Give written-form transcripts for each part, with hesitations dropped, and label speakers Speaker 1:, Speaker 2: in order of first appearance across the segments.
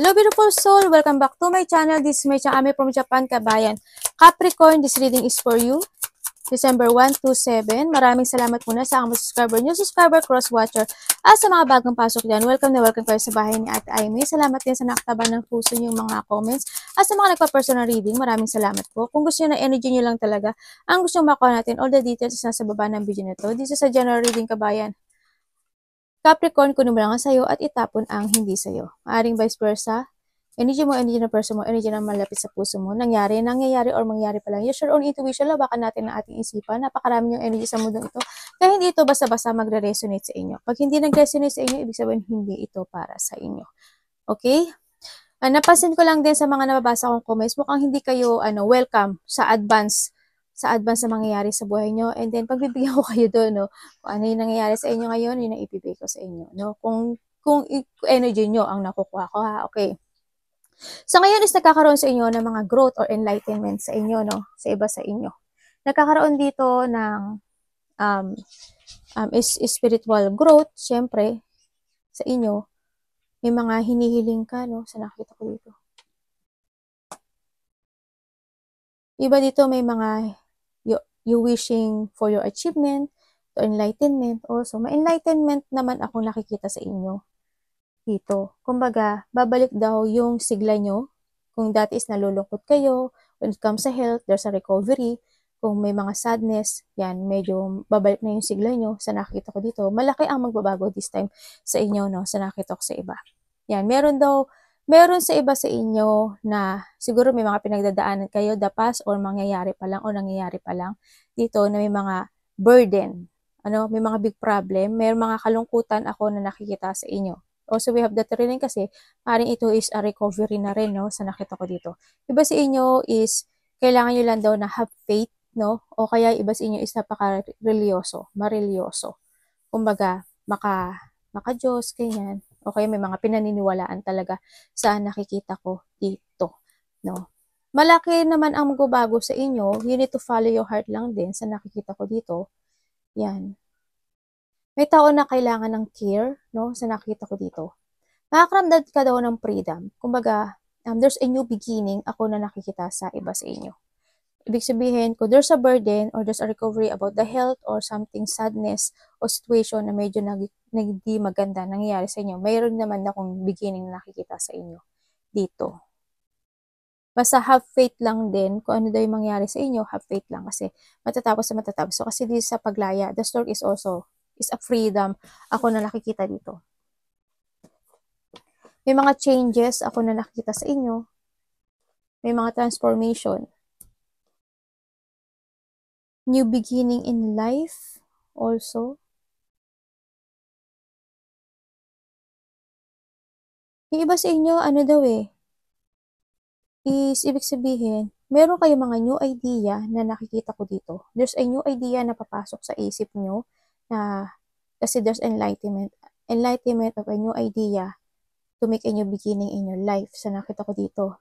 Speaker 1: Hello beautiful soul! Welcome back to my channel. This is my channel from Japan, Kabayan. Capricorn, this reading is for you. December 1 to 7. Maraming salamat muna sa aking subscriber, new subscriber, cross-watcher. At sa mga bagong pasok dyan, welcome na welcome kayo sa bahay ni Ate Aimee. Salamat din sa nakataba ng puso niyo mga comments. At sa mga nagpa-personal reading, maraming salamat po. Kung gusto niyo na energy niyo lang talaga, ang gusto makuha natin, all the details is nasa baba ng video nito. This is a general reading, Kabayan. Capricorn, kunin mo lang ang sayo at itapon ang hindi sayo. Maaring vice versa. Energy mo, energy ng person mo, energy na malapit sa puso mo. Nangyayari, or mangyari pa lang. Use your own intuition, labakan natin ang ating isipan. Napakarami yung energy sa mundo ito. Kaya hindi ito basta-basta magre-resonate sa inyo. Pag hindi nag-resonate sa inyo, ibig sabihin hindi ito para sa inyo. Okay? Napansin ko lang din sa mga nababasa kong comments, mukhang hindi kayo welcome sa advance na mangyayari sa buhay nyo. And then, pagbibigyan ko kayo doon, no? Kung ano yung nangyayari sa inyo ngayon, yun ang ibibigay ko sa inyo, no? Kung energy nyo ang nakukuha ko, ha? Okay. So, ngayon is nagkakaroon sa inyo ng mga growth or enlightenment sa inyo, no? Sa iba sa inyo. Nagkakaroon dito ng spiritual growth, syempre, sa inyo. May mga hinihiling ka, no? Sa nakita ko dito. Iba dito may mga you wishing for your achievement, to enlightenment also. May enlightenment naman ako nakikita sa inyo dito. Kumbaga, babalik daw yung sigla nyo. Kung dati is nalulungkot kayo, when it comes sa health, there's a recovery. Kung may mga sadness, yan, medyo babalik na yung sigla nyo sa nakikita ko dito. Malaki ang magbabago this time sa inyo, no? Sa nakikita ko sa iba. Yan, meron sa iba sa inyo na siguro may mga pinagdadaanan kayo, the past or mangyayari pa lang o nangyayari pa lang dito na may mga burden, may mga big problem, may mga kalungkutan ako na nakikita sa inyo. Also, we have that rin kasi parang ito is a recovery na rin, no, sa nakita ko dito. Iba sa inyo is kailangan nyo lang daw na have faith, no, o kaya iba sa inyo is marilyoso. Kumbaga, maka-Diyos, ganyan. O kaya may mga pinaniniwalaan talaga sa nakikita ko dito, no? Malaki naman ang magbabago sa inyo. You need to follow your heart lang din sa nakikita ko dito. Yan. May tao na kailangan ng care, no? Sa nakikita ko dito. Makakaramdam ka daw ng freedom. Kumbaga, there's a new beginning ako na nakikita sa iba sa inyo. Ibig sabihin, kung there's a burden or there's a recovery about the health or something sadness o situation na medyo hindi maganda nangyayari sa inyo, mayroon naman akong beginning na nakikita sa inyo dito. Basta have faith lang din kung ano daw yung mangyari sa inyo, have faith lang kasi matatapos. So kasi dito sa paglaya, the stork is also a freedom ako na nakikita dito. May mga changes ako na nakikita sa inyo. May mga transformation. New beginning in life also. Yung iba sa inyo, is ibig sabihin, meron kayo mga new idea na nakikita ko dito. There's a new idea na papasok sa isip nyo na kasi there's enlightenment of a new idea to make a new beginning in your life sa nakita ko dito.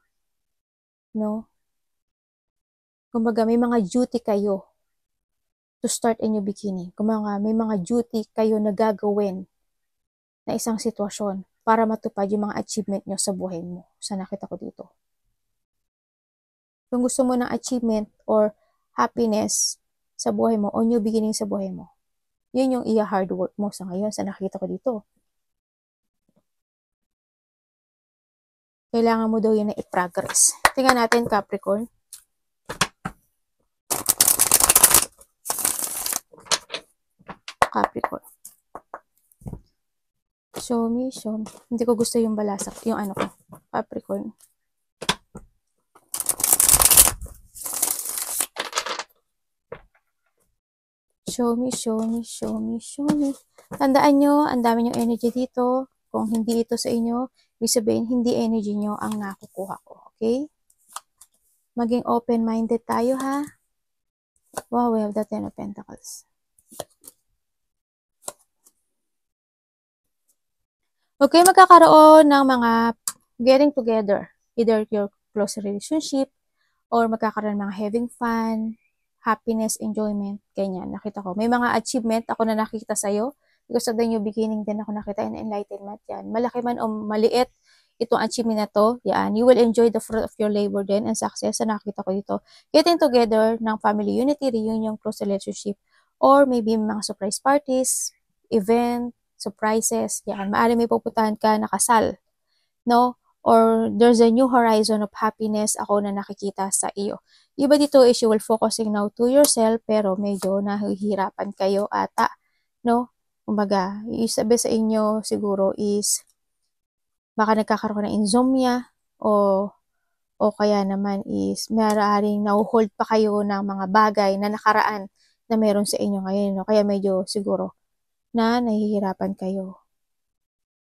Speaker 1: No? Kumbaga, may mga duty kayo to start a new beginning. Kumbaga, may mga duty kayo na gagawin na isang sitwasyon para matupad yung mga achievement nyo sa buhay mo. Sa nakita ko dito. Kung gusto mo ng achievement or happiness sa buhay mo o new beginning sa buhay mo, yun yung hard work mo sa ngayon sa nakita ko dito. Kailangan mo daw yun na i-progress. Tingnan natin, Capricorn. Show me. Hindi ko gusto yung balasak, yung ko, Capricorn. Show me. Tandaan nyo, ang dami yung energy dito. Kung hindi ito sa inyo, ibig sabihin, hindi energy nyo ang nakukuha ko. Okay? Maging open-minded tayo, ha? Wow, we have the 10 of Pentacles. Okay, magkakaroon ng mga getting together. Either your close relationship or magkakaroon ng mga having fun, happiness, enjoyment, ganyan. Nakita ko. May mga achievement ako na nakikita sa'yo. Because of the new beginning din ako nakita in enlightenment yan. Malaki man o maliit, itong achievement na to, yan, you will enjoy the fruit of your labor din and success na nakita ko dito. Getting together ng family unity, reunion, close relationship, or maybe mga surprise parties, event, surprises, yan, maaari may pupuntahan ka na kasal, no? Or there's a new horizon of happiness ako na nakikita sa iyo. Iba dito is you will focusing now to yourself pero medyo nahihirapan kayo ata, no? Kumbaga, isabi sa inyo siguro is baka nagkakaroon ng insomnia o kaya naman is maaaring na-hold pa kayo ng mga bagay na nakaraan na meron sa inyo ngayon, no? Kaya medyo siguro na nahihirapan kayo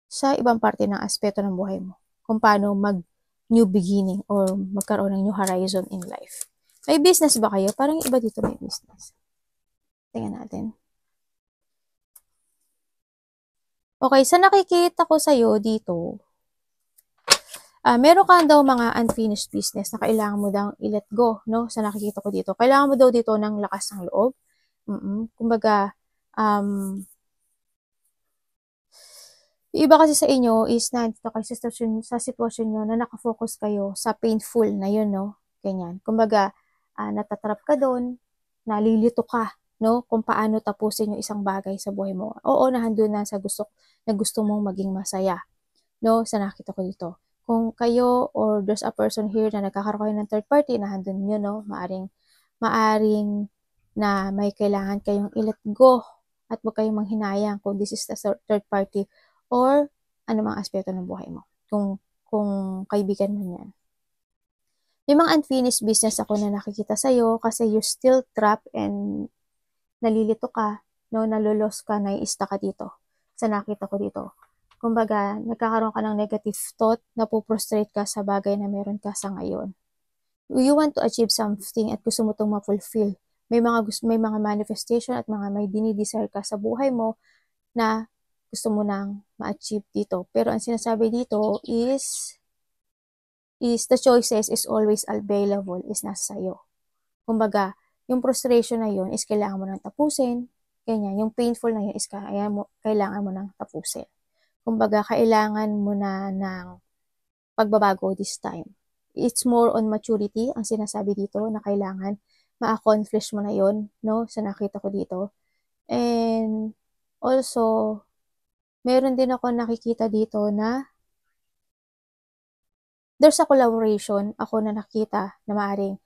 Speaker 1: sa ibang parte ng aspeto ng buhay mo. Kung paano mag-new beginning or magkaroon ng new horizon in life. May business ba kayo? Parang iba dito may business. Tingnan natin. Okay, sa nakikita ko sa'yo dito, meron ka daw mga unfinished business na kailangan mo daw i-let go, no? Sa nakikita ko dito. Kailangan mo daw dito ng lakas ng loob. Kumbaga, iba kasi sa inyo is nandito kayo sa sitwasyon nyo na nakafocus kayo sa painful na yun, no? Ganyan. Kumbaga, natatrap ka doon, nalilito ka, no? Kung paano tapusin yung isang bagay sa buhay mo. Oo, nandun na sa gusto mong maging masaya, no? Sa nakita ko dito. Kung kayo or there's a person here na nagkakaroon kayo ng third party, nandun yun, no? Maaring na may kailangan kayong i-let go at huwag kayong manghinayang kung this is the third party or anumang aspeto ng buhay mo. Kung kaibigan mo yan. May mga unfinished business ako na nakikita sa'yo kasi you're still trapped and nalilito ka, no, nalulos ka, naiista ka dito. Sa nakita ko dito. Kumbaga, nagkakaroon ka ng negative thought, napuprostrate ka sa bagay na meron ka sa ngayon. You want to achieve something at gusto mo itong ma-fulfill. May mga manifestation at may dinidesire ka sa buhay mo na gusto mo nang ma-achieve dito. Pero ang sinasabi dito is the choices is always available, is nasa sa'yo. Kumbaga, yung frustration na yun is kailangan mo nang tapusin. Ganyan, yung painful na yun is kailangan mo nang tapusin. Kumbaga, kailangan mo na ng pagbabago this time. It's more on maturity, ang sinasabi dito, na kailangan ma-accomplish mo na yun, no? Sa nakita ko dito. And also, meron din ako nakikita dito na there's a collaboration ako na nakita na maaring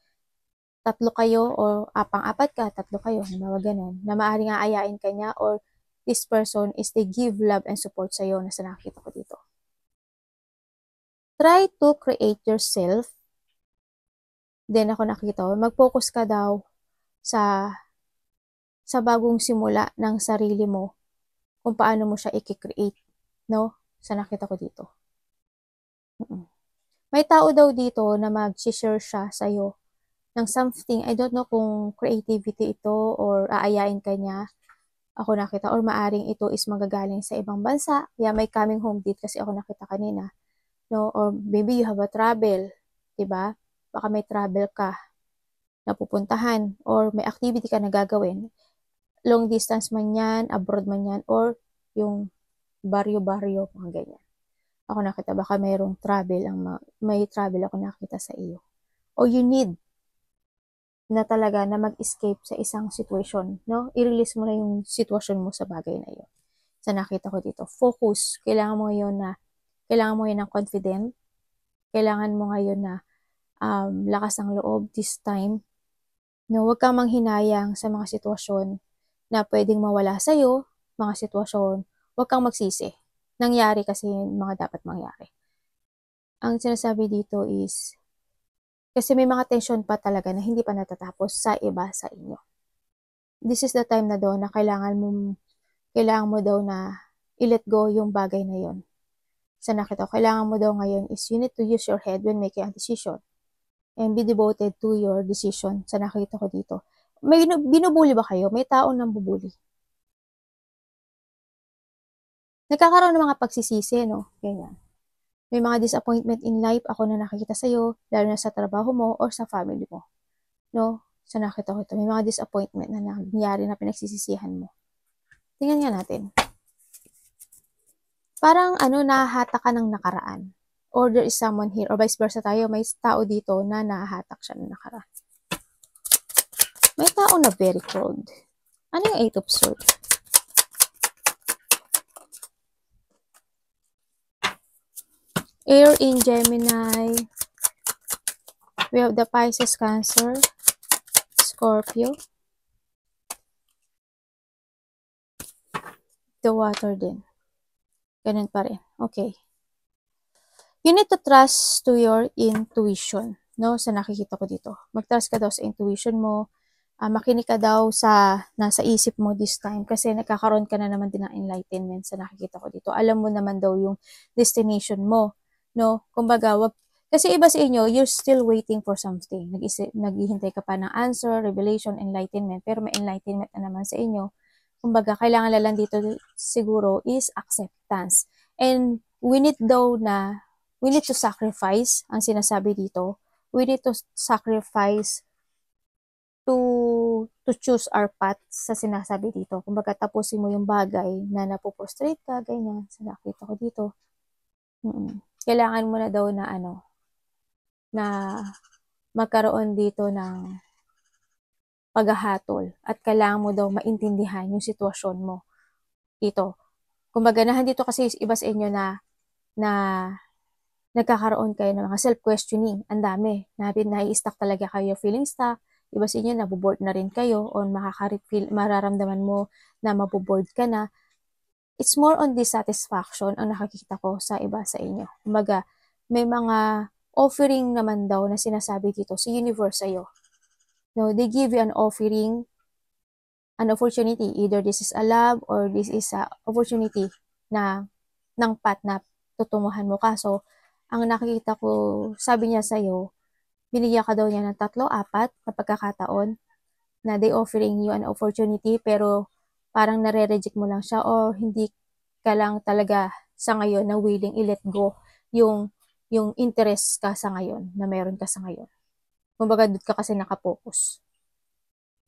Speaker 1: tatlo kayo o pang-apat ka, tatlo kayo, halimbawa ganun, na maaring aayain ka niya or this person is they give love and support sa'yo na sa nakita ko dito. Try to create yourself. Then ako nakita, mag-focus ka daw sa bagong simula ng sarili mo kung paano mo siya i-create, no? Sa nakita ko dito. May tao daw dito na mag-share siya sa'yo ng something, I don't know kung creativity ito or aayain ka niya, ako nakita, or maaring ito is magagaling sa ibang bansa, kaya may coming home date kasi ako nakita kanina, no? Or maybe you have a travel, diba? Baka may travel ka na pupuntahan or may activity ka na gagawin. Long distance man yan, abroad man yan, or yung baryo-baryo, mga ganyan. Ako nakita, baka mayroong travel, may travel ako nakita sa iyo. O you need na talaga na mag-escape sa isang situation, no? I-release mo na yung sitwasyon mo sa bagay na yun. Sa nakita ko dito, focus. Kailangan mo ngayon ng confident. Kailangan mo ngayon na lakas ng loob this time. No, huwag kang manghinayang sa mga sitwasyon na pwedeng mawala sa'yo, mga sitwasyon, huwag kang magsisi. Nangyari kasi yung mga dapat mangyari. Ang sinasabi dito is, kasi may mga tension pa talaga na hindi pa natatapos sa iba sa inyo. This is the time na daw na kailangan mo daw na i-let go yung bagay na yon. Sa nakita ko, kailangan mo daw ngayon is you need to use your head when making a decision and be devoted to your decision. Sa nakita ko dito. May binubuli ba kayo? May taong nambubuli. Nagkakaroon ng mga pagsisisi, no? Ganyan. May mga disappointment in life ako na nakikita sa'yo, lalo na sa trabaho mo or sa family mo. No? Sa nakita ko ito, may mga disappointment na nangyari na pinagsisisihan mo. Tingnan nga natin. Parang nahahata ka ng nakaraan. or there is someone here, or vice versa tayo, may tao dito na nahahatak siya na nakaraan. May tao na very cold. Ano yung 8 of Swords? Air in Gemini. We have the Pisces, Cancer, Scorpio. The water din. Ganun pa rin. Okay. You need to trust to your intuition. No? Sa nakikita ko dito. Mag-trust ka daw sa intuition mo. Makinig ka daw sa nasa isip mo this time. Kasi nagkakaroon ka na naman din ng enlightenment sa nakikita ko dito. Alam mo naman daw yung destination mo. No? Kumbaga, kasi iba sa inyo, you're still waiting for something. Naghihintay ka pa ng answer, revelation, enlightenment. Pero may enlightenment na naman sa inyo. Kumbaga, kailangan lang dito siguro is acceptance. And we need to sacrifice, ang sinasabi dito. We need to sacrifice to choose our path sa sinasabi dito. Kumbaga, tapusin mo yung bagay na napoprostrate ka, ganyan. Sa nakita ko dito. Kailangan mo na daw na na magkaroon dito ng paghahatol at kailangan mo daw maintindihan yung sitwasyon mo dito. Kumbaga, nahandito kasi iba sa inyo na nagkakaroon kayo ng mga self-questioning. Ang dami. Nai-stuck talaga kayo, feeling stuck. Iba sa inyo, naboboard na rin kayo o mararamdaman mo na maboboard ka na. It's more on dissatisfaction ang nakikita ko sa iba sa inyo. Kumbaga, may mga offering naman daw na sinasabi dito sa universe sa'yo. No, they give you an offering, an opportunity. Either this is a love or this is a opportunity ng path na tutunguhan mo. Kaso, ang nakikita ko, sabi niya sa'yo, binigyan ka daw niya ng 3, 4 na pagkakataon na they offering you an opportunity pero parang nare-reject mo lang siya o hindi ka lang talaga sa ngayon na willing i-let go yung interest ka sa ngayon, na meron ka sa ngayon. Kumbaga, doon ka kasi nakapokus.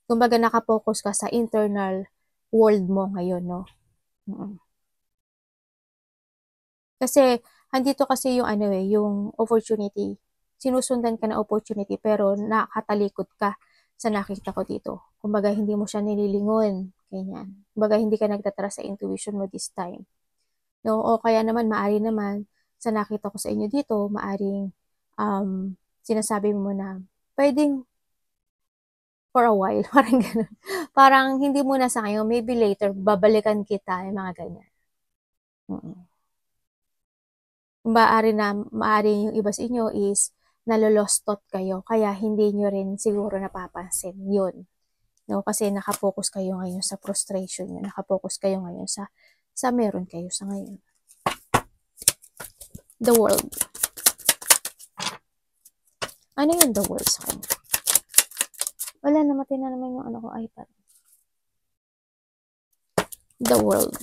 Speaker 1: Kumbaga, nakapokus ka sa internal world mo ngayon, no? Kasi, andito kasi yung yung opportunity. Sinusundan ka na opportunity, pero nakatalikod ka sa nakita ko dito. Kumbaga, hindi mo siya nililingon. Ganyan. Kumbaga, hindi ka nagtatras sa intuition mo this time. No? O kaya naman, maari naman, sa nakita ko sa inyo dito, maaring sinasabi mo na pwedeng for a while, parang ganun. Parang hindi muna sa ngayon, maybe later, babalikan kita, yung mga ganyan. Maaari yung iba sa inyo is nalolostot kayo, kaya hindi nyo rin siguro napapansin yun. No? Kasi nakafocus kayo ngayon sa frustration nyo, nakafocus kayo ngayon sa meron kayo sa ngayon. The World. Ano yung The World sa kanya? Wala, namatay na naman yung ko iPad. The World.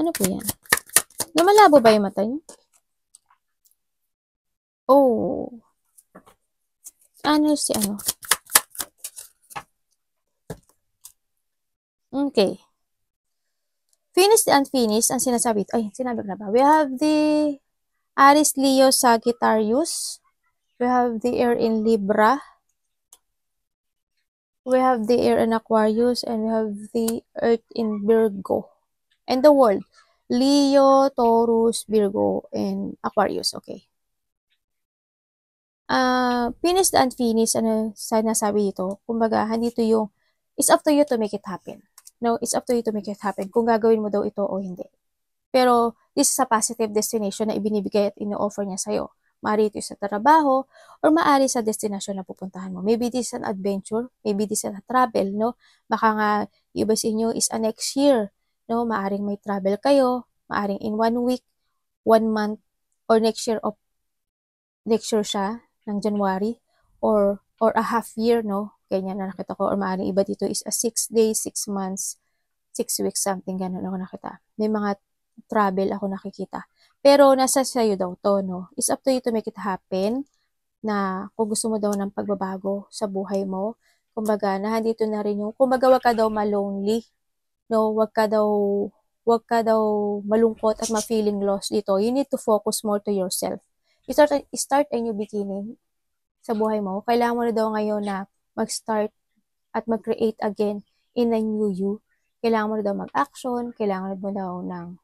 Speaker 1: Ano po yan? Namalabo ba yung mata niyo? Oh. Ano si Okay. Finished and unfinished, ang sinasabi. Ay, sinabi ko na ba? We have the Aries, Leo, Sagittarius. We have the air in Libra. We have the air in Aquarius. And we have the earth in Virgo. And the world. Leo, Taurus, Virgo, and Aquarius. Okay. Finished and unfinished, sinasabi dito. Kumbaga, handito yung, it's up to you to make it happen. No, it's up to you to make it happen. Kung gagawin mo daw ito o hindi. Pero, this is a positive destination na ibinibigay at ino-offer niya sa'yo. Maari ito sa trabaho, or maari sa destination na pupuntahan mo. Maybe this is an adventure, maybe this is a travel, no? Baka nga, iba sa inyo is a next year, no? Maaring may travel kayo, maaring in 1 week, 1 month, or next year siya, ng January, or a half year, no? Ganyan na nakita ko, or maaaring iba dito is a 6 days, 6 months, 6 weeks, something, ganun ako nakita. May mga travel ako nakikita. Pero nasa sa'yo daw to, no? It's up to you to make it happen, na kung gusto mo daw ng pagbabago sa buhay mo, kumbaga, nahandito na rin yung, kumbaga, wag ka daw ma-lonely, No, wag ka daw malungkot at ma-feeling lost dito. You need to focus more to yourself. Start a new beginning sa buhay mo. Kailangan mo na daw ngayon na mag-start at mag-create again in a new you. Kailangan mo na daw mag-action, kailangan mo daw ng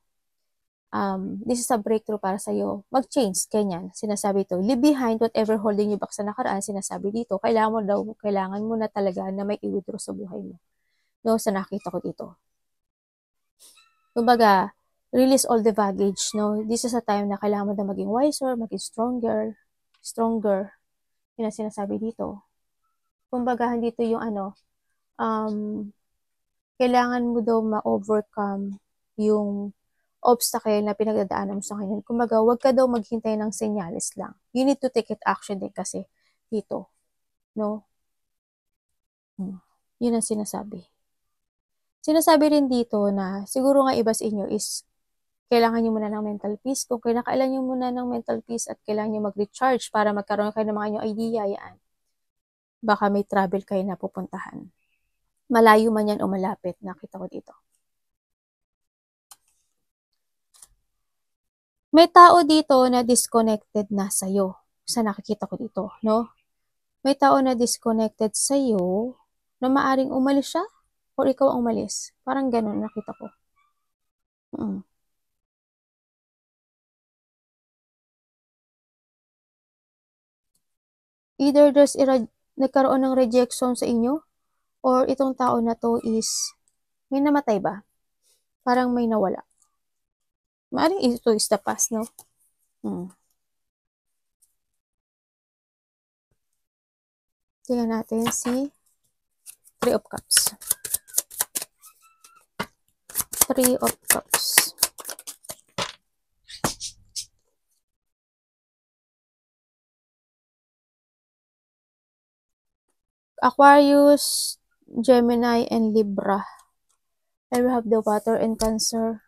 Speaker 1: this is a breakthrough para sa'yo. Mag-change, ganyan. Sinasabi ito, leave behind whatever holding you back sa nakaraan. Sinasabi dito, kailangan mo na talaga na may i-withdraw sa buhay mo. No, sa nakita ko dito. Kumbaga, release all the baggage, no? This is a time na kailangan mo na maging wiser, maging stronger. Yun ang sinasabi dito. Kumbaga, dito yung kailangan mo daw ma-overcome yung obstacle na pinagdadaanan mo sa kanya. Kumbaga, huwag ka daw maghintay ng senyales lang. You need to take it action din kasi dito. No? Yun ang sinasabi. Sinasabi rin dito na siguro nga iba sa inyo is kailangan nyo muna ng mental peace. Kung kailangan nyo muna ng mental peace at kailangan nyo mag-recharge para magkaroon kayo ng mga inyong idea, yan. Baka may travel kayo na pupuntahan. Malayo man yan o malapit. Nakita ko dito. May tao dito na disconnected na sa'yo. Sa nakikita ko dito, no? May tao na disconnected sa'yo na maaring umalis siya or ikaw ang umalis. Parang ganun, nakita ko. Either nagkaroon ng rejection sa inyo or itong tao na to is may namatay ba? Parang may nawala. Maaring ito is the past, no? Tingnan natin si Three of Cups. Three of Cups. Aquarius, Gemini, and Libra. And we have the water and Cancer.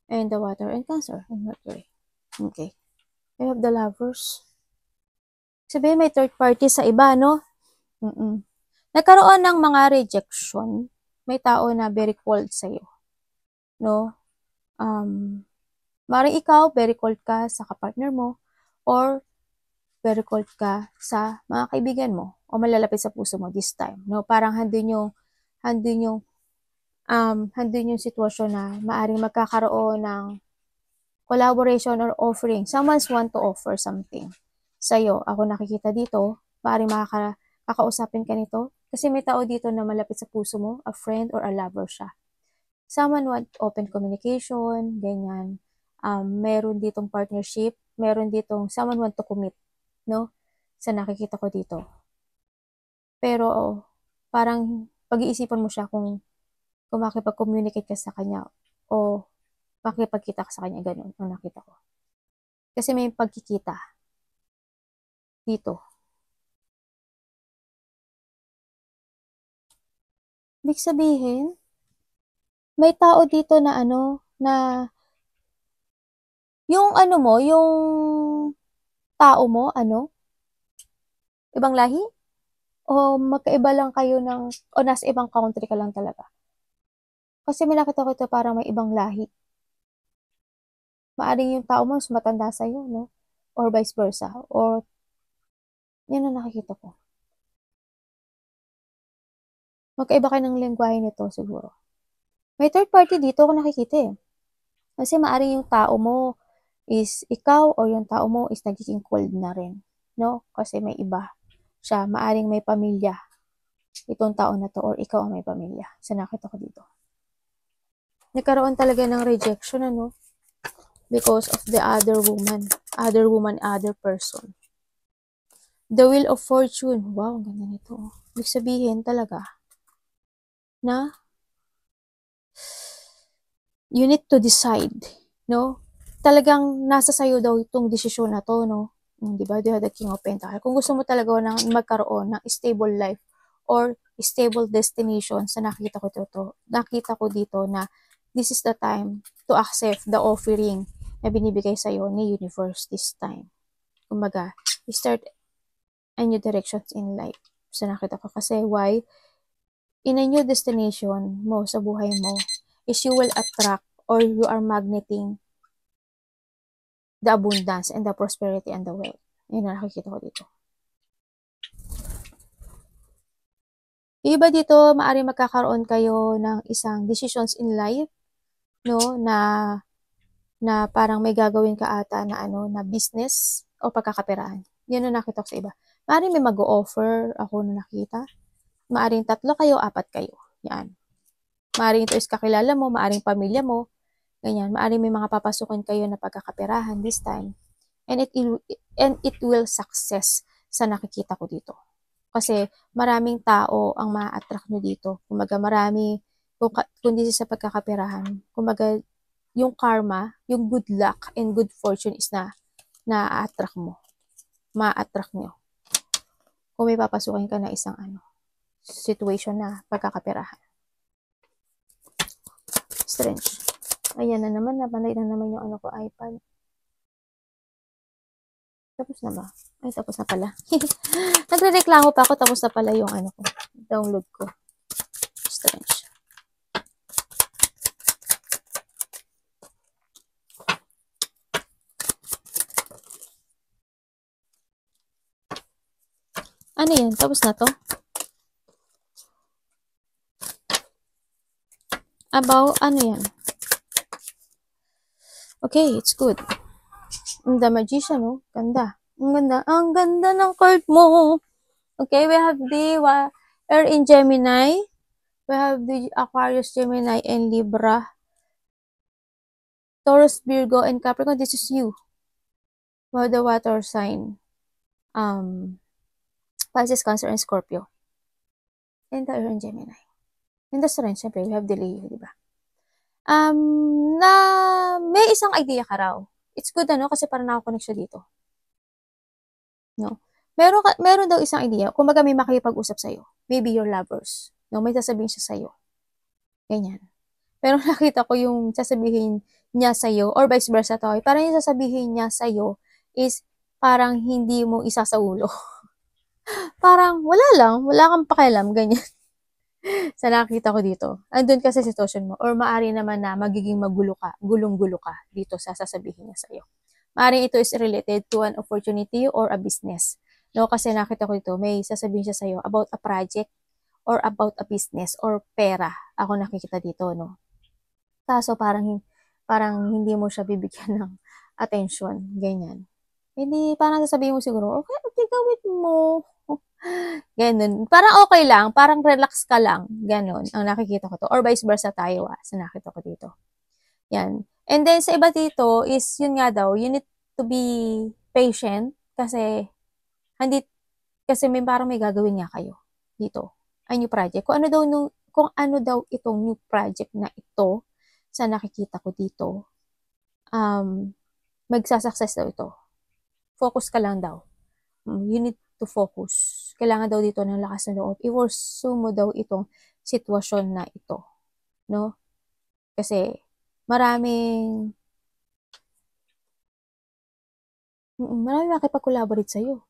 Speaker 1: And the water and Cancer and Mercury. Okay. We have the Lovers. Sabihin may third party sa iba, no? Nagkaroon ng mga rejection. May tao na very cold sa'yo. No? Maring ikaw, very cold ka sa kapartner mo, or very cold ka sa mga kaibigan mo, o malalapit sa puso mo this time. No? Parang handun yung sitwasyon na maaring magkakaroon ng collaboration or offering. Someone's want to offer something sa'yo. Ako nakikita dito, maaring makakausapin ka nito. Kasi may tao dito na malapit sa puso mo, a friend or a lover siya. Someone want open communication, ganyan. Meron ditong partnership, meron ditong someone want to commit, no? Sa nakikita ko dito. Pero, parang pag-iisipan mo siya kung makipag-communicate ka sa kanya o makipagkita ka sa kanya, ganun, ang nakita ko. Kasi may pagkikita dito. Ibig sabihin, may tao dito na yung yung tao mo, ibang lahi? O magkaiba lang kayo o nasa ibang country ka lang talaga? Kasi may nakita ko ito parang may ibang lahi. Maaring yung tao mo mas matanda sa'yo, no? Or vice versa. Or, yan ang nakikita ko. Magkaiba kayo ng lengguwahe nito siguro. May third party dito ako nakikita eh. Kasi maaring yung tao mo is ikaw o yung tao mo is nagiging cold na rin. No? Kasi may iba siya. Maaring may pamilya itong tao na to or ikaw ang may pamilya. Sa nakita ko dito. Nagkaroon talaga ng rejection, because of the other woman, other person. The Wheel of Fortune. Wow, ang ganda nito. Ibig sabihin talaga na you need to decide, no? Talagang nasa sayo daw itong desisyon na to, no? Diba? You have the King of Pentacles. Kung gusto mo talaga magkaroon ng stable life or stable destination, sa nakita ko dito na this is the time to accept the offering na binibigay sa'yo ni universe this time. Kumbaga, start a new directions in life. So, nakita ko kasi why? In a new destination mo sa buhay mo, is you will attract or you are magneting the abundance and the prosperity and the wealth. Yun na nakikita ko dito. Iba dito, maaari magkakaroon kayo ng isang decisions in life, no, na parang may gagawin ka ata na na business o pagkakaperahan. Yan ang nakita ko sa iba. Maaari may mag-o-offer ako na nakita. Maaring 3 kayo, 4 kayo. Yan. Maaring ito is kakilala mo, maaring pamilya mo. Ganyan. Maaring may mga papasukin kayo na pagkakaperahan this time. And it will success sa nakikita ko dito. Kasi maraming tao ang ma-attract nyo dito. Kumbaga marami, kung di sa pagkakaperahan, kumbaga yung karma, yung good luck and good fortune is na-attract mo. Ma-attract nyo. Kung may papasukin ka na isang situation na pagkakaperahan. Strange. Ayan na naman, napanay na naman yung iPad. Tapos na ba? Ay, tapos na pala. Nagre-reklamo pa ako, tapos na pala yung ko, download ko. Strange. Ano yan? Tapos na to? About, yan? Okay, it's good. The Magician, oh. Ganda. Ang ganda. Ang ganda ng card mo. Okay, we have the Air in Gemini. We have the Aquarius, Gemini, and Libra. Taurus, Virgo, and Capricorn. This is you. For the water sign. Pisces, Cancer, and Scorpio. And the Air in Gemini. And the Strength, syempre, we have the Leo, diba? Na may isang idea ka raw. It's good kasi parang nakakonect siya dito. No? Meron daw isang idea. Kung baga may makipag-usap sa'yo. Maybe your lovers. No? May sasabihin siya sa'yo. Ganyan. Pero nakita ko yung sasabihin niya sa'yo, or vice versa to. Parang yung sasabihin niya sa'yo is parang hindi mo isa sa ulo. Parang wala lang. Wala kang pakialam. Ganyan. Sa nakita ko dito. Andun ka sa sitwasyon mo. Or maari naman na magiging gulong-gulo ka dito sa sasabihin niya sa'yo. Maari ito is related to an opportunity or a business. No, kasi nakita ko dito, may sasabihin siya sa'yo about a project or about a business or pera. Ako nakikita dito, no. Kaso parang hindi mo siya bibigyan ng attention. Ganyan. Hindi, parang sasabihin mo siguro, okay, gawin mo. Ganun. Parang okay lang. Parang relax ka lang. Ganun. Ang nakikita ko to. Or vice versa tayo sa nakita ko dito. Yan. And then, sa iba dito is, yun nga daw, you need to be patient kasi may parang may gagawin nga kayo dito. Ay, new project. Kung ano daw itong new project na ito sa nakikita ko dito, magsasucess daw ito. Focus ka lang daw. You need to focus. Kailangan daw dito ng lakas ng loob. I-pursue mo daw itong sitwasyon na ito. No? Kasi marami makipag-collaborate sa'yo.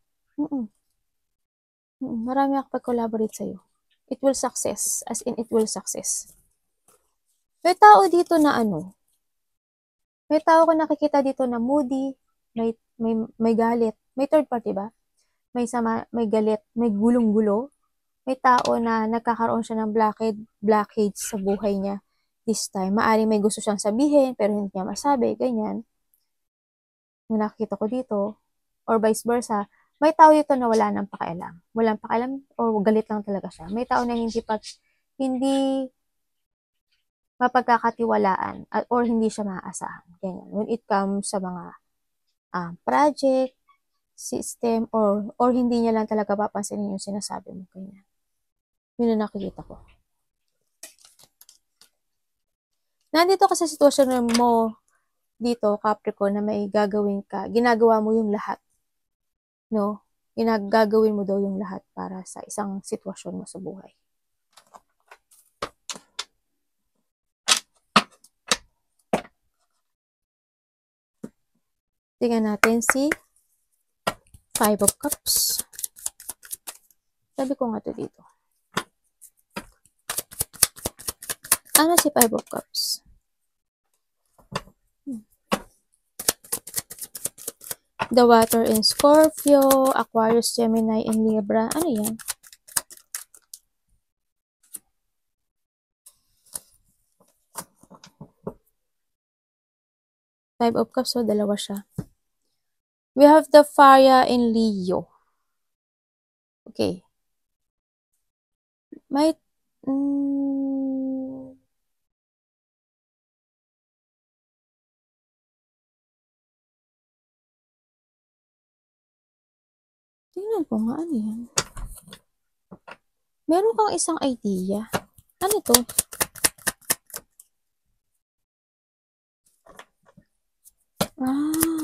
Speaker 1: Marami makipag-collaborate sa'yo. It will success. As in, it will success. May tao dito na may tao ko nakikita dito na moody, may galit. May third party ba? May galit, may gulong-gulo. May tao na nagkakaroon siya ng blockage sa buhay niya this time. Maaaring may gusto siyang sabihin, pero hindi niya masabi, ganyan. Yung nakikita ko dito, or vice versa, may tao dito na wala nang pakialam. Walang pakialam, or galit lang talaga siya. May tao na hindi mapagkakatiwalaan, or hindi siya maaasahan. Ganyan. When it comes sa mga project, system, or hindi niya lang talaga papansinin yung sinasabi mo. Ganyan. Yun ang nakikita ko. Nandito ka sa sitwasyon mo dito, Capricorn, na may gagawin ka. Ginagawa mo yung lahat. No? Gagawin mo daw yung lahat para sa isang sitwasyon mo sa buhay. Tingnan natin si 5 of Cups. Sabi ko nga ito dito. Ano si Five of Cups? The Water in Scorpio, Aquarius, Gemini, and Libra. Ano yan? Five of Cups, so dalawa siya. We have the Fire in Leo. Okay. May... tingnan ko nga, ano yan? Meron kang isang idea. Ano to? Ah.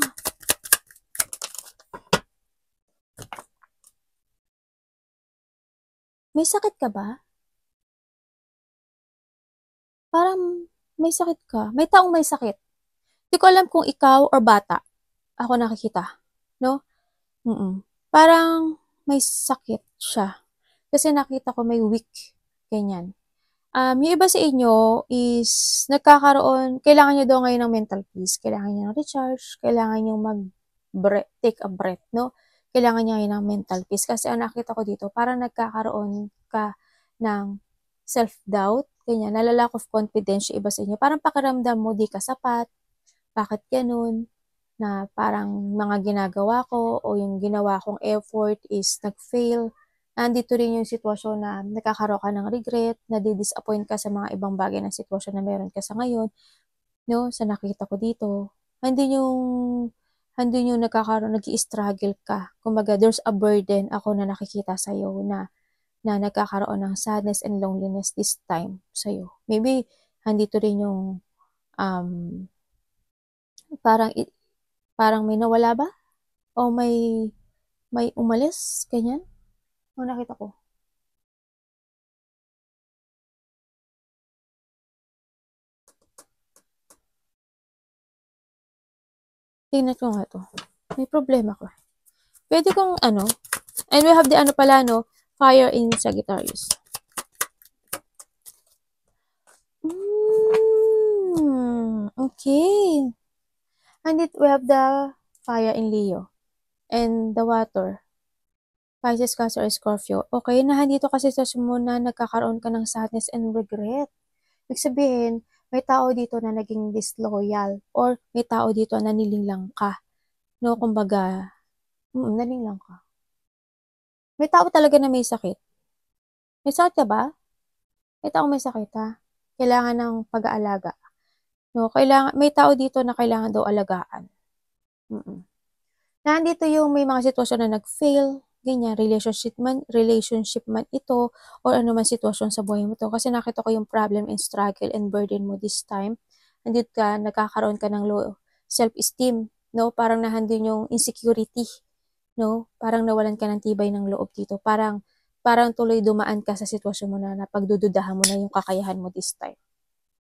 Speaker 1: May sakit ka ba? Parang may sakit ka. May taong may sakit. Hindi ko alam kung ikaw or bata. Ako nakikita. No? Parang may sakit siya. Kasi nakita ko may weak. Ganyan. Yung iba sa inyo is nagkakaroon, kailangan nyo daw ngayon ng mental peace. Kailangan nyo ng recharge. Kailangan nyo take a breath, no? Kailangan nyo ngayon ng mental peace. Kasi ang nakita ko dito, parang nagkakaroon ka ng self-doubt. Ganyan, lack of confidence yung iba sa inyo. Parang pakiramdam mo, di ka sapat. Bakit ganun? Na parang mga ginagawa ko o yung ginawa kong effort is nag-fail. Nandito rin yung sitwasyon na nakakaroon ka ng regret, nadi-disappoint ka sa mga ibang bagay na sitwasyon na meron ka sa ngayon, no? Sa nakita ko dito, hindi yung nagkakaroon, nag-i-struggle ka. Kumbaga, there's a burden ako na nakikita sa'yo na nagkakaroon ng sadness and loneliness this time sa'yo. Maybe, handito rin yung parang may nawala ba? O may umalis? Ganyan? O nakita ko. Tingnan ko nga to. May problema ko. Pwede kong ano. And we have the ano pala no. Fire in Sagittarius. Okay. And we have the fire in Leo. And the water. Pisces, Cancer, Scorpio. Okay, nahandito kasi sa muna nagkakaroon ka ng sadness and regret. Ibig sabihin, may tao dito na naging disloyal or may tao dito na nilinglang ka. No, kumbaga, nalinglang ka. May tao talaga na may sakit. May sakit ka ba? May tao may sakit ha? Kailangan ng pag-aalaga. No, may tao dito na kailangan daw alagaan. Nandito yung may mga sitwasyon na nag-fail, ganyan, relationship man ito, or ano man sitwasyon sa buhay mo to. Kasi nakita ko yung problem and struggle and burden mo this time. Nandito ka, nagkakaroon ka ng low self-esteem, no? Parang nahandun yung insecurity, no? Parang nawalan ka ng tibay ng loob dito. Parang tuloy dumaan ka sa sitwasyon mo na napagdududahan mo na yung kakayahan mo this time.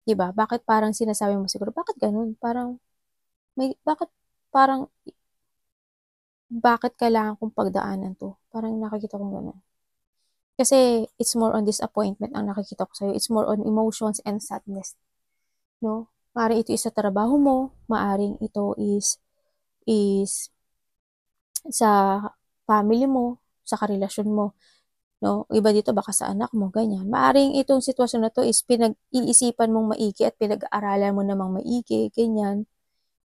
Speaker 1: Diba? Bakit parang sinasabi mo siguro, bakit ganun? Bakit kailangan kong pagdaanan to? Parang nakikita kong gano'n. Kasi it's more on disappointment ang nakikita ko sa'yo. It's more on emotions and sadness. No? Maaring ito is sa trabaho mo. Maaring ito is sa family mo, sa karelasyon mo. No? Iba dito baka sa anak mo, ganyan. Maaring itong sitwasyon na to is pinag-iisipan mong maigi at pinag-aaralan mo namang maigi, ganyan.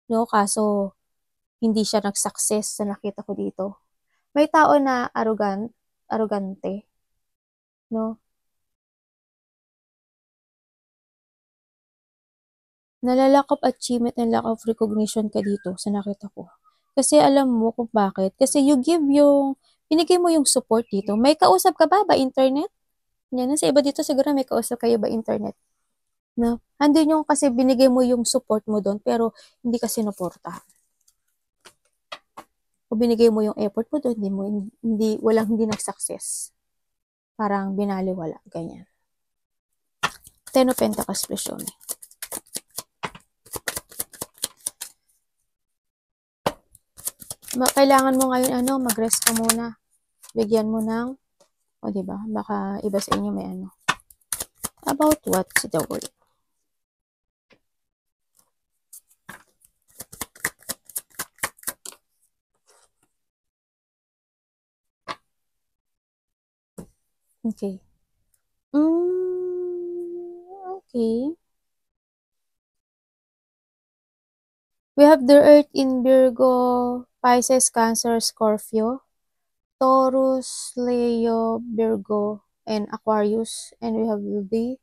Speaker 1: No? Kaso, hindi siya nag-success sa nakita ko dito. May tao na arrogante, no? Nalalack of achievement and lack of recognition ka dito sa nakita ko. Kasi alam mo kung bakit. Kasi binigay mo yung support dito. May kausap ka ba internet? Yan, sa iba dito siguro may kausap kayo ba internet? No? Andun yung kasi binigay mo yung support mo doon pero hindi ka sinuportahan. O binigay mo yung effort mo doon, hindi nag-success. Parang binaliwala, ganyan. Ten of Pentacles plus yun. Kailangan mo ngayon, mag-rest ka muna. Bigyan mo ng, diba? Baka iba sa inyo may ano. About what? The word. Okay. Okay. We have the Earth in Virgo, Pisces, Cancer, Scorpio, Taurus, Leo, Virgo, and Aquarius. And we have the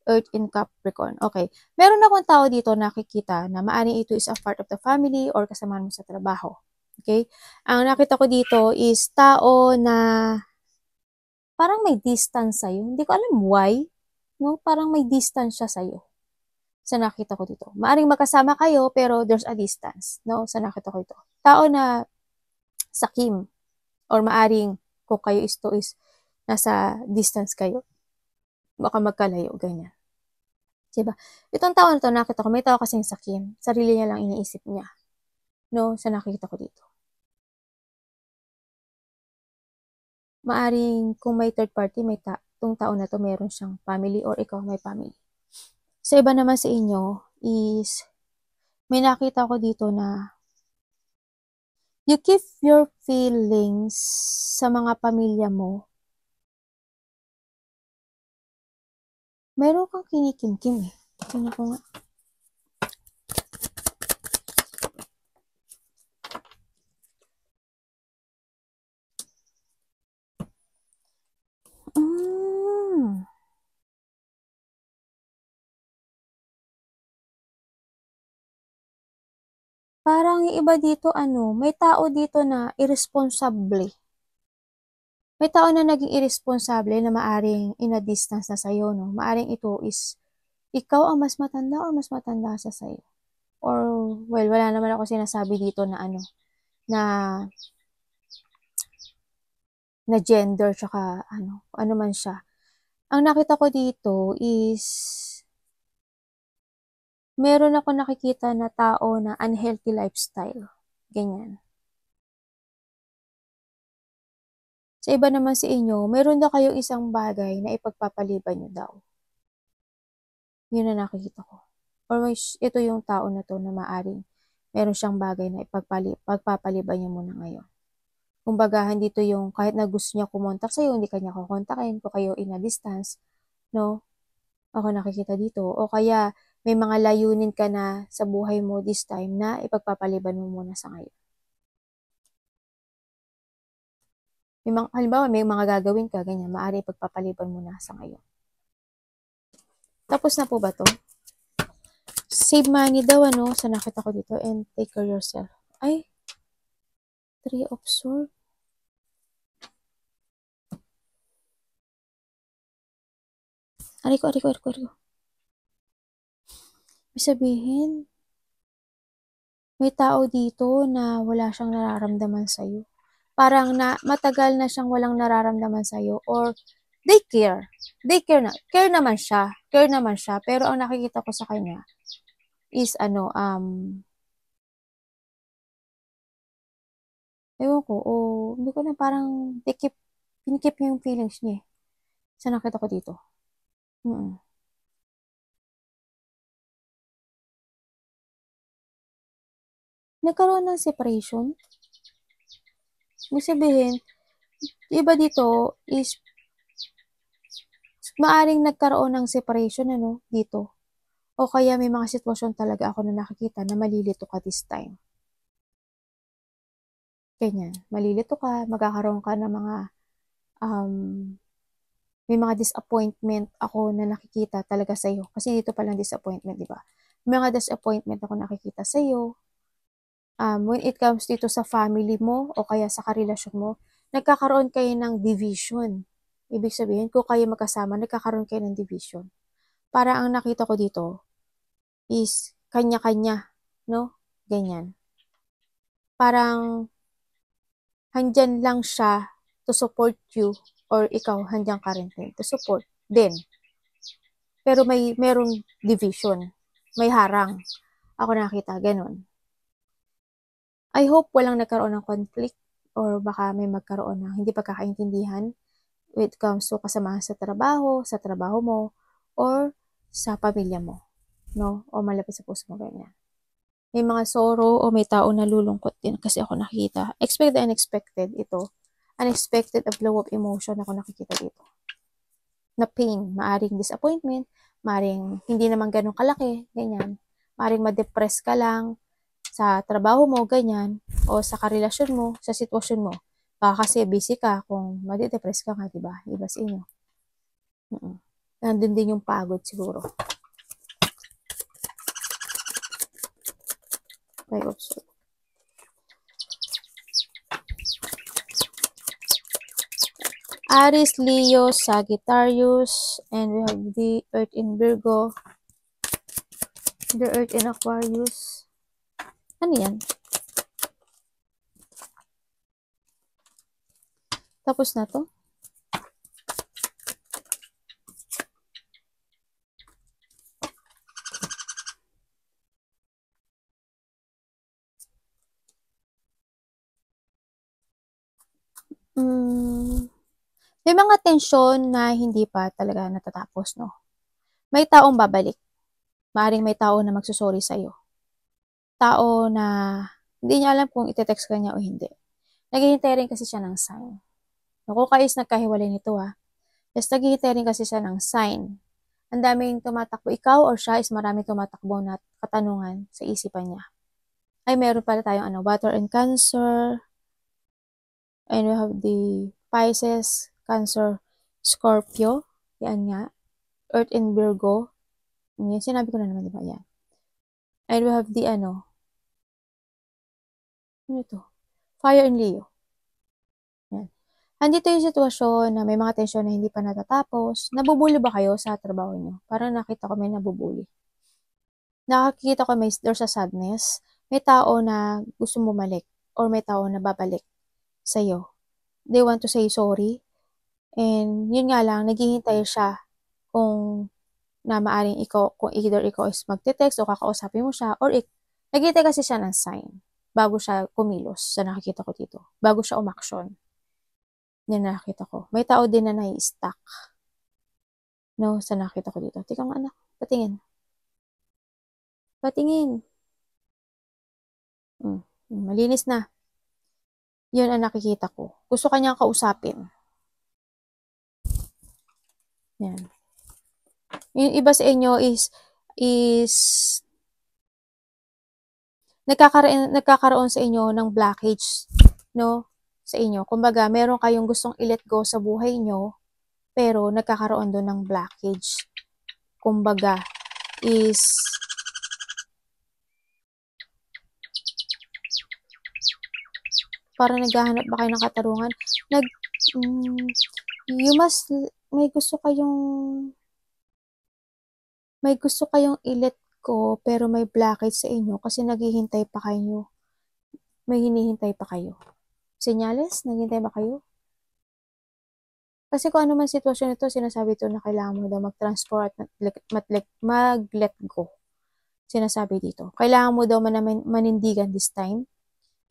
Speaker 1: Earth in Capricorn. Okay. Meron akong tao dito nakikita na maaaring ito is a part of the family or kasama mo sa trabaho. Okay? Ang nakita ko dito is tao na parang may distance sa'yo. Hindi ko alam why. No? Parang may distance siya sa'yo. Sa nakita ko dito. Maaring magkasama kayo pero there's a distance. No? Sa nakita ko ito. Tao na sakim or maaring kung kayo is nasa distance kayo. Baka magkalayo, ganyan. Diba? Itong tao na to, nakita ko, may tao kasing sakim. Sarili niya lang iniisip niya. No? Sa nakita ko dito. Maaring kung may third party, itong tao na to, meron siyang family or ikaw may family. Sa iba naman sa inyo is, may nakita ko dito na you keep your feelings sa mga pamilya mo. Meron kang kinikimkim eh. Tingnan ko nga. Parang yung iba dito, may tao dito na irresponsable. May tao na naging irresponsable na maaring in a distance na sa'yo, no? Maaring ito is, ikaw ang mas matanda or mas matanda siya sa'yo. Or, well, wala naman ako sinasabi dito na na gender, tsaka ano man siya. Ang nakita ko dito is, meron ako nakikita na tao na unhealthy lifestyle. Ganyan. Sa iba naman sa inyo, meron na kayong isang bagay na ipagpapaliban nyo daw. Yun na nakikita ko. Or ito yung tao na to na maaring meron siyang bagay na ipagpapaliban niya muna ngayon. Kumbaga, hindi to yung kahit na gusto niya kumontak sa'yo, hindi kanya kukontakin kung kayo in a distance, no? Ako nakikita dito. O kaya, may mga layunin ka na sa buhay mo this time na ipagpapaliban mo muna sa ngayon. Halimbawa, may mga gagawin ka, ganyan, maaari ipagpapaliban mo na sa ngayon. Tapos na po ba to? Save money daw, sa nakita ko dito, and take care yourself. Ay, 3 of Swords. Ariko. May sabihin, may tao dito na wala siyang nararamdaman sa'yo. Parang matagal na siyang walang nararamdaman sa'yo or they care. They care na. Care naman siya. Pero ang nakikita ko sa kanya is ewan ko, hindi ko na parang pinikip niya yung feelings niya eh. Sa nakita ko dito. Nagkaroon ng separation. Ibig sabihin, iba dito is maaring nagkaroon ng separation dito. O kaya may mga sitwasyon talaga ako na nakikita na malilito ka this time. Ganyan. Malilito ka, magkakaroon ka ng mga may mga disappointment ako na nakikita talaga sa iyo. Kasi dito palang disappointment, di ba? May mga disappointment ako nakikita sa iyo. When it comes dito sa family mo o kaya sa karelasyon mo, nagkakaroon kayo ng division. Ibig sabihin, kung kayo magkasama, nagkakaroon kayo ng division. Para ang nakita ko dito is kanya-kanya, no? Ganyan. Parang handyan lang siya to support you or ikaw handyan ka rin to support din. Pero merong division. May harang. Ako nakita, ganun. I hope walang nagkaroon ng conflict or baka may magkaroon ng hindi pagkakaintindihan when it comes to kasama sa trabaho mo, or sa pamilya mo, no? O malapit sa puso mo, ganyan. May mga sorrow o may tao na lulungkot din kasi ako nakikita. Expected and unexpected ito. Unexpected a flow of emotion ako nakikita dito. na pain. Maaring disappointment, maaring hindi naman ganun kalaki, ganyan. Maaring ma-depress ka lang sa trabaho mo, ganyan, o sa karelasyon mo, sa sitwasyon mo. Baka kasi busy ka kung madi-depress ka nga, diba? Iba sa inyo. Nandun din yung pagod siguro. Okay, observe. Aries, Leo, Sagittarius, and we have the Earth in Virgo, the Earth in Aquarius. Ano yan? Tapos na to? May mga tensyon na hindi pa talaga natatapos, no? May taong babalik. Maaring may tao na magsusorry sa'yo. Tao na hindi niya alam kung ite-text ka niya o hindi. Naghihintay rin kasi siya ng sign. Naku, kais nagkahiwalay nito Just naghihintay rin kasi siya ng sign. Ang daming tumatakbo. Ikaw or siya is maraming tumatakbo na katanungan sa isipan niya. Ay, meron pala tayong water and Cancer. And we have the Pisces, Cancer, Scorpio. Yan nga. Earth and Virgo. Yan, sinabi ko na naman, diba? Yan. And we have the ano ito? Fire and Leo. Yan. Andito yung sitwasyon na may mga tensyon na hindi pa natatapos. Nabubuli ba kayo sa trabaho nyo? Parang nakita ko may nabubuli. Nakakita ko there's a sadness. May tao na gusto bumalik or may tao na babalik sa'yo. They want to say sorry. And yun nga lang, naghihintay siya kung na maaring kung either ikaw is magte-text o kakausapin mo siya or naghihintay kasi siya ng sign bago siya kumilos sa nakikita ko dito. Bago siya umaksyon. Yan nakikita ko. May tao din na nai-stuck. No, sa nakikita ko dito. Tika nga anak, patingin. Patingin. Malinis na. Yun ang nakikita ko. Gusto kanyang kausapin. Yan. Yung iba sa inyo is nagkakaroon sa inyo ng blockage, no? Sa inyo. Kumbaga, meron kayong gustong i-let go sa buhay nyo, pero nagkakaroon doon ng blockage. Kumbaga, is para naghahanap ba kayo ng katarungan? May gusto kayong i-let go, pero may blockage sa inyo kasi naghihintay pa kayo. May hinihintay pa kayo. Senyales? Naghihintay ba kayo? Kasi kung ano man sitwasyon ito, sinasabi ito na kailangan mo daw mag-transfer at mag-let go. Sinasabi dito. Kailangan mo daw manindigan this time.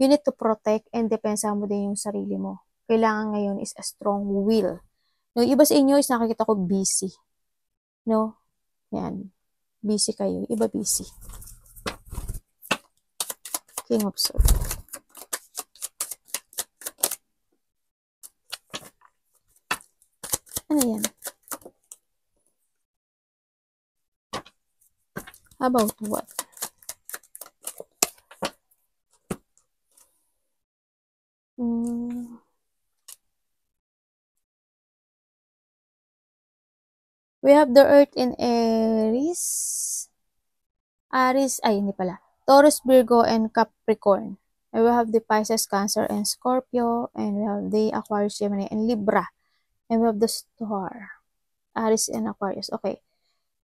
Speaker 1: You need to protect and depensa mo din yung sarili mo. Kailangan ngayon is a strong will. No, iba sa inyo is nakikita ko busy. No? Yan. Busy kayo. Iba busy. King of Swords. Ano yan? About what? We have the Earth in Aries. Hindi pala. Taurus, Virgo, and Capricorn. And we have the Pisces, Cancer, and Scorpio. And we have the Aquarius, Gemini, and Libra. And we have the Star. Aries and Aquarius. Okay.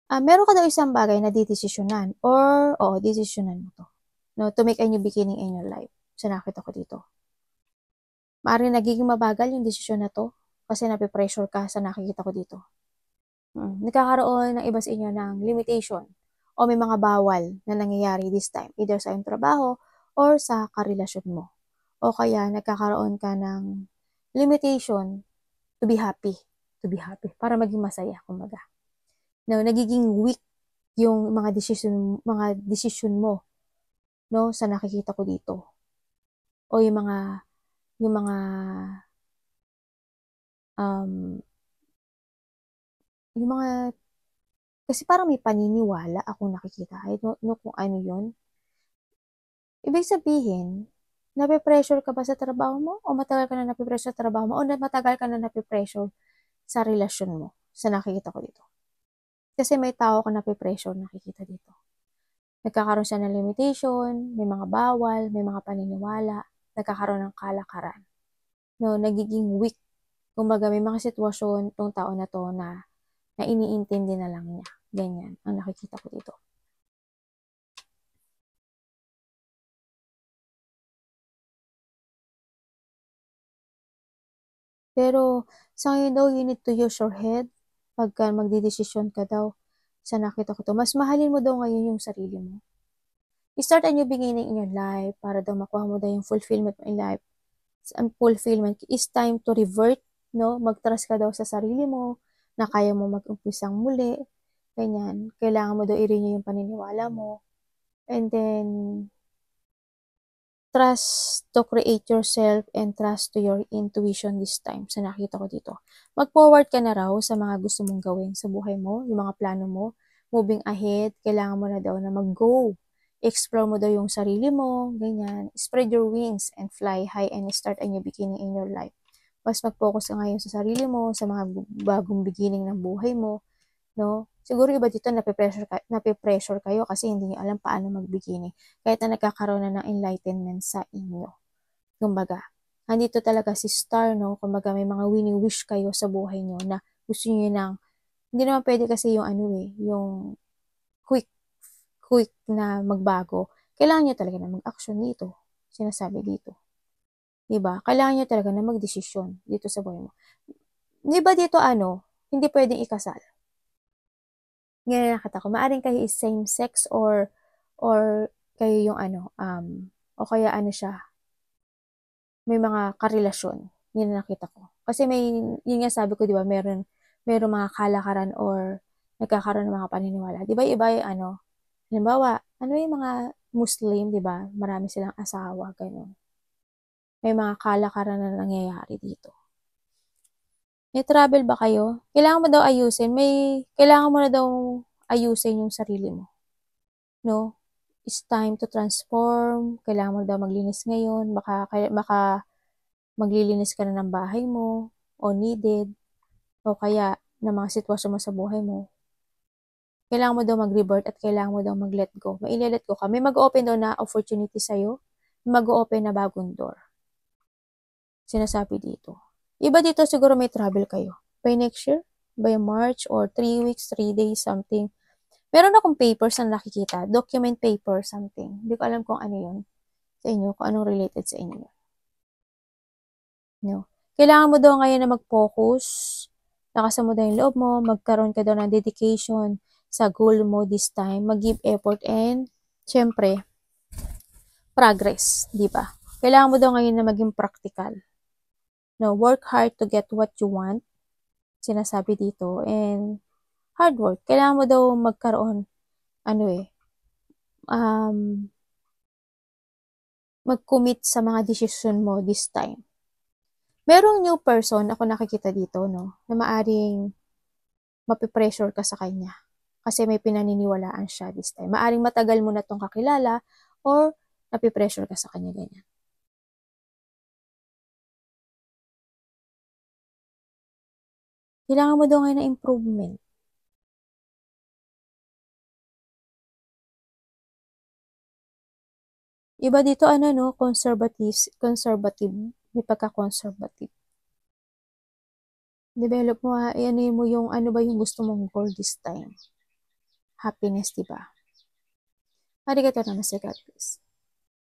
Speaker 1: Meron ka daw isang bagay na didesisyonan. Desisyonan mo to. No, to make a new beginning in your life. So, nakita ko dito. Maaaring nagiging mabagal yung desisyon na to kasi napipressure ka sa nakikita ko dito. Nagkakaroon ng iba sa inyo ng limitation o may mga bawal na nangyayari this time, either sa iyong trabaho or sa karelasyon mo. O kaya nagkakaroon ka ng limitation to be happy, para maging masaya, kumbaga. No, nagiging weak yung mga decision mo, no, sa nakikita ko dito. O yung mga yung mga, kasi parang may paniniwala akong nakikita. I don't know kung ano yun. Ibig sabihin, nape-pressure ka ba sa trabaho mo? O matagal ka na nape-pressure sa trabaho mo? O matagal ka na nape-pressure sa relasyon mo? Sa nakikita ko dito. Kasi may tao ka nape-pressure nakikita dito. Nagkakaroon siya ng limitation, may mga bawal, may mga paniniwala, nagkakaroon ng kalakaran. No, nagiging weak. Kumbaga, may mga sitwasyon tong tao na to na iniintindi na lang niya. Ganyan, ang nakikita ko dito. Pero, sa ngayon daw, you need to use your head pagka magdidesisyon ka daw. Sa nakita ko to, mas mahalin mo daw ngayon yung sarili mo. I-start a new beginning in your life para daw makuha mo daw yung fulfillment in life. Ang fulfillment is time to revert, no? Mag-trust ka daw sa sarili mo, na kaya mo mag-umpisang muli. Ganyan. Kailangan mo daw i-renew yung paniniwala mo. And then, trust to create yourself and trust to your intuition this time. Sa nakita ko dito. Mag-forward ka na raw sa mga gusto mong gawin sa buhay mo, yung mga plano mo. Moving ahead, kailangan mo na daw na mag-go. Explore mo daw yung sarili mo, ganyan. Spread your wings and fly high and start a new beginning in your life. Mas mag-focus ka ngayon sa sarili mo, sa mga bagong beginning ng buhay mo, no? Siguro iba dito nape-pressure kayo kasi hindi niyo alam paano mag-beginning. Kahit na nagkakaroon na ng enlightenment sa inyo. Kumbaga, andito talaga si Star, no? Kumbaga, may mga wini-wish kayo sa buhay niyo na gusto niyo nang, hindi naman pwede kasi yung yung quick na magbago. Kailangan niyo talaga na mag-action dito. Sinasabi dito. Diba? Kailangan niyo talaga na mag-desisyon dito sa buhay mo. Diba dito hindi pwedeng ikasal. Ngayon nakita ko, maaring kayo is same sex or kayo yung o kaya siya, may mga karelasyon. Yun na nakita ko. Kasi yun nga sabi ko, di ba, meron mga kalakaran or nagkakaroon ng mga paniniwala. Di ba, iba yung halimbawa, yung mga Muslim, di ba, marami silang asawa, ganun. May mga kalakaran na nangyayari dito. May travel ba kayo? Kailangan mo daw ayusin. Kailangan mo na daw ayusin yung sarili mo. No? It's time to transform. Kailangan mo daw maglinis ngayon. Baka maglilinis ka na ng bahay mo o needed o kaya ng mga sitwasyon mo sa buhay mo. Kailangan mo daw mag-revert at kailangan mo daw mag-let go. May-let go ka. May mag-open daw na opportunity sa'yo. May mag-open na bagong door. Sinasabi dito. Iba dito siguro may travel kayo. By next year? By March or 3 weeks, 3 days, something. Meron akong papers na nakikita. Document paper, something. Hindi ko alam kung ano yun sa inyo, kung anong related sa inyo. No. Kailangan mo daw ngayon na mag-focus. Lakasan mo daw yung loob mo. Magkaroon ka daw ng dedication sa goal mo this time. Mag-give effort and, syempre, progress. Di ba? Kailangan mo daw ngayon na maging practical. No, work hard to get what you want. Sinasabi dito. And, hard work. Kailangan mo daw magkaroon, mag-commit sa mga decision mo this time. Merong new person ako nakikita dito, no, na maaring mapipressure ka sa kanya. Kasi may pinaniniwalaan siya this time. Maaring matagal mo na tong kakilala or napipressure ka sa kanya ganyan. Kailangan mo daw ngayon na improvement. Iba dito conservative, may pagka-conservative. Develop mo, mo yung ano ba yung gusto mong goal this time. Happiness, diba? Arigatou namaste, God bless.